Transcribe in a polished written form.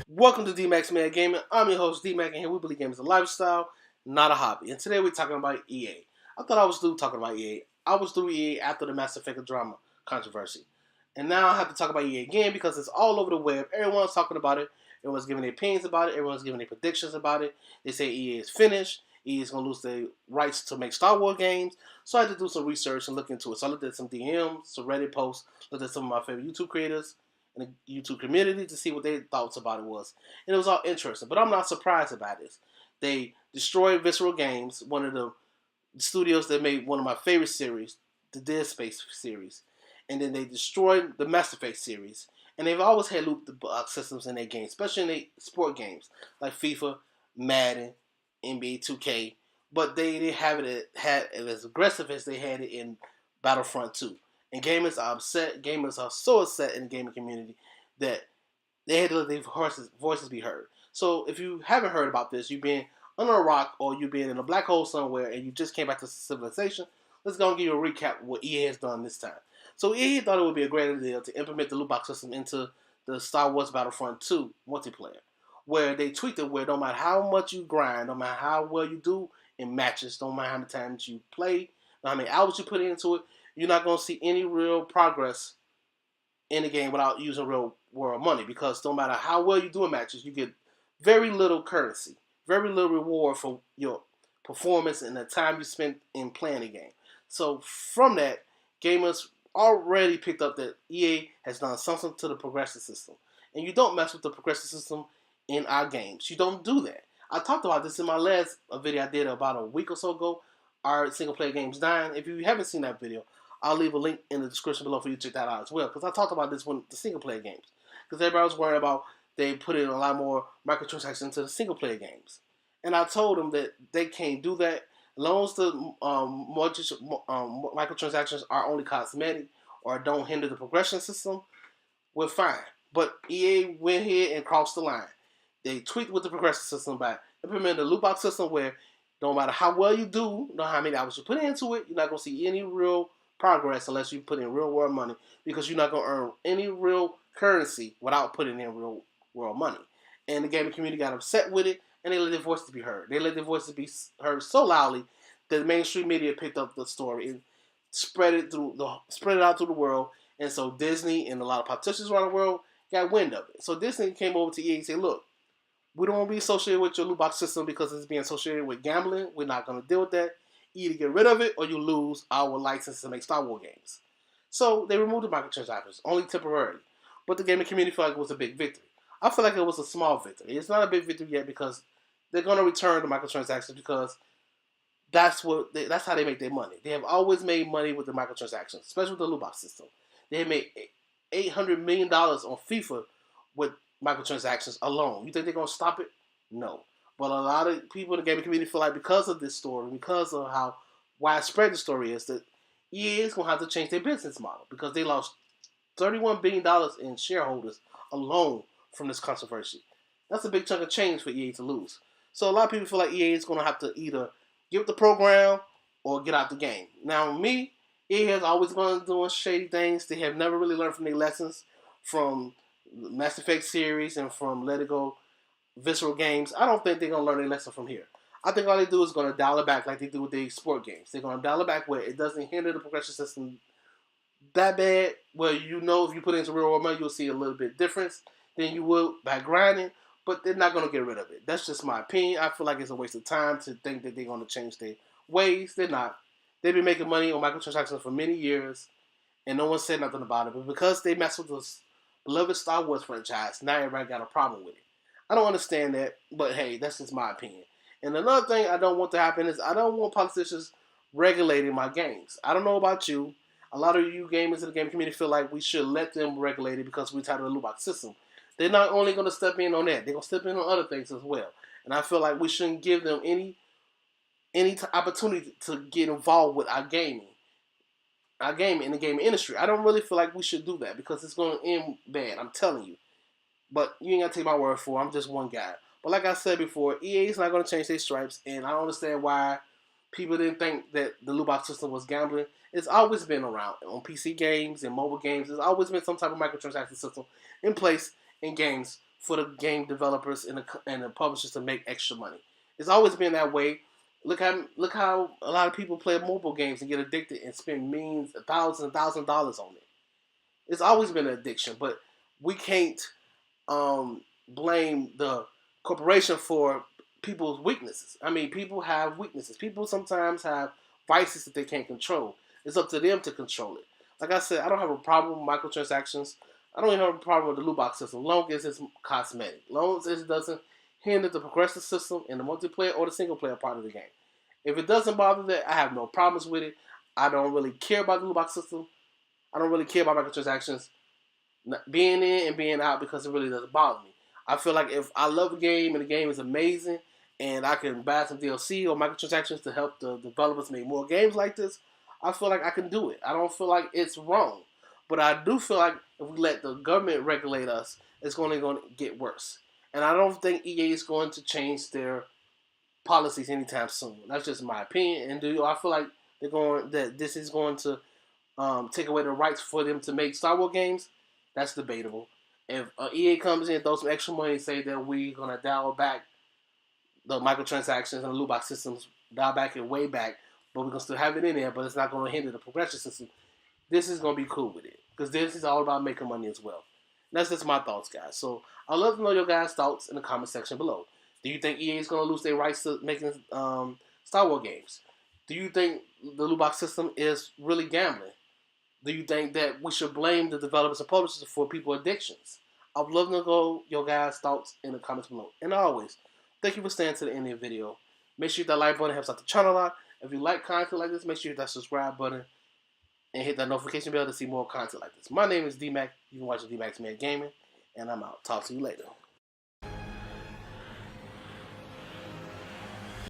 Welcome to Dmac Mad Gaming. I'm your host Dmac, and here we believe games is a lifestyle, not a hobby. And today we're talking about EA. I thought I was through talking about EA. I was through EA after the Mass Effect drama controversy, and now I have to talk about EA again because it's all over the web. Everyone's talking about it. Everyone's giving their opinions about it. Everyone's giving their predictions about it. They say EA is finished. EA is going to lose the rights to make Star Wars games. So I had to do some research and look into it. So I looked at some DMs, some Reddit posts, looked at some of my favorite YouTube creators in the YouTube community to see what their thoughts about it was. And it was all interesting. But I'm not surprised about this. They destroyed Visceral Games, one of the studios that made one of my favorite series, the Dead Space series. And then they destroyed the Mass Effect series. And they've always had loop the box systems in their games, especially in their sport games like FIFA, Madden, NBA 2K. But they didn't have it as aggressive as they had it in Battlefront 2. And gamers are upset. Gamers are so upset in the gaming community that they had to let their voices be heard. So if you haven't heard about this, you've been under a rock or you've been in a black hole somewhere and you just came back to civilization, let's go and give you a recap of what EA has done this time. So EA thought it would be a great idea to implement the loot box system into the Star Wars Battlefront 2 multiplayer, where they tweaked it where no matter how much you grind, no matter how well you do in matches, no matter how many times you play, no matter how many hours you put into it, you're not going to see any real progress in the game without using real world money, because no matter how well you do in matches, you get very little currency, very little reward for your performance and the time you spent in playing the game. So from that, gamers already picked up that EA has done something to the progression system. And you don't mess with the progression system in our games. You don't do that. I talked about this in my last video I did about a week or so ago, our single player games dying. If you haven't seen that video, I'll leave a link in the description below for you to check that out as well. Because I talked about this when the single player games. Because everybody was worried about they put in a lot more microtransactions into the single player games. And I told them that they can't do that. As long as the microtransactions are only cosmetic or don't hinder the progression system, we're fine. But EA went here and crossed the line. They tweaked with the progression system by implementing a loot box system where no matter how well you do, no how many hours you put into it, you're not going to see any real progress unless you put in real world money, because you're not going to earn any real currency without putting in real world money. And the gaming community got upset with it, and they let their voices be heard. They let their voices be heard so loudly that the mainstream media picked up the story and spread it out through the world. And so Disney and a lot of politicians around the world got wind of it. So Disney came over to EA and said, "Look, we don't want to be associated with your loot box system because it's being associated with gambling. We're not going to deal with that. Either get rid of it or you lose our license to make Star Wars games." So they removed the microtransactions, only temporarily. But the gaming community felt like it was a big victory. I feel like it was a small victory. It's not a big victory yet because they're going to return the microtransactions because that's how they make their money. They have always made money with the microtransactions, especially with the loot box system. They have made $800 million on FIFA with microtransactions alone. You think they're going to stop it? No. But a lot of people in the gaming community feel like because of this story, because of how widespread the story is, that EA is going to have to change their business model because they lost $31 billion in shareholders alone from this controversy. That's a big chunk of change for EA to lose. So a lot of people feel like EA is going to have to either give up the program or get out the game. Now, me, EA has always gone doing shady things. They have never really learned from their lessons from the Mass Effect series and from Let It Go Visceral Games. I don't think they're going to learn their lesson from here. I think all they do is going to dial it back like they do with their sport games. They're going to dial it back where it doesn't hinder the progression system that bad, where you know if you put it into real world money, you'll see a little bit difference than you would by grinding, but they're not going to get rid of it. That's just my opinion. I feel like it's a waste of time to think that they're going to change their ways. They're not. They've been making money on microtransactions for many years, and no one said nothing about it. But because they mess with this beloved Star Wars franchise, now everybody got a problem with it. I don't understand that, but hey, that's just my opinion. And another thing I don't want to happen is I don't want politicians regulating my games. I don't know about you. A lot of you gamers in the game community feel like we should let them regulate it because we're tired of the loot box system. They're not only going to step in on that, they're going to step in on other things as well. And I feel like we shouldn't give them any opportunity to get involved with our gaming in the gaming industry. I don't really feel like we should do that because it's going to end bad. I'm telling you. But you ain't got to take my word for it. I'm just one guy. But like I said before, EA is not going to change their stripes, and I don't understand why people didn't think that the loot box system was gambling. It's always been around on PC games and mobile games. There's always been some type of microtransaction system in place, in games for the game developers and the publishers to make extra money. It's always been that way. Look how a lot of people play mobile games and get addicted and spend millions, thousands of dollars on it. It's always been an addiction, but we can't blame the corporation for people's weaknesses. I mean, people have weaknesses. People sometimes have vices that they can't control. It's up to them to control it. Like I said, I don't have a problem with microtransactions. I don't even have a problem with the loot box system, long as it's cosmetic, long as it doesn't hinder the progressive system in the multiplayer or the single player part of the game. If it doesn't bother that, I have no problems with it. I don't really care about the loot box system. I don't really care about microtransactions being in and being out because it really doesn't bother me. I feel like if I love a game and the game is amazing and I can buy some DLC or microtransactions to help the developers make more games like this, I feel like I can do it. I don't feel like it's wrong. But I do feel like if we let the government regulate us, it's only going to get worse. And I don't think EA is going to change their policies anytime soon. That's just my opinion. And I feel like that this is going to take away the rights for them to make Star Wars games? That's debatable. If EA comes in, throws some extra money, and say that we're gonna dial back the microtransactions and the loot box systems, dial back it way back, but we're gonna still have it in there, but it's not gonna hinder the progression system. This is gonna be cool with it because this is all about making money as well. And that's just my thoughts, guys. So I'd love to know your guys' thoughts in the comment section below. Do you think EA is gonna lose their rights to making Star Wars games? Do you think the loot box system is really gambling? Do you think that we should blame the developers and publishers for people's addictions? I'd love to know your guys' thoughts in the comments below. And always, thank you for staying to the end of the video. Make sure you hit that like button, helps out the channel a lot. If you like content like this, make sure you hit that subscribe button and hit that notification bell to see more content like this. My name is Dmac. You've been watching Dmac Mad Gaming, and I'm out. Talk to you later.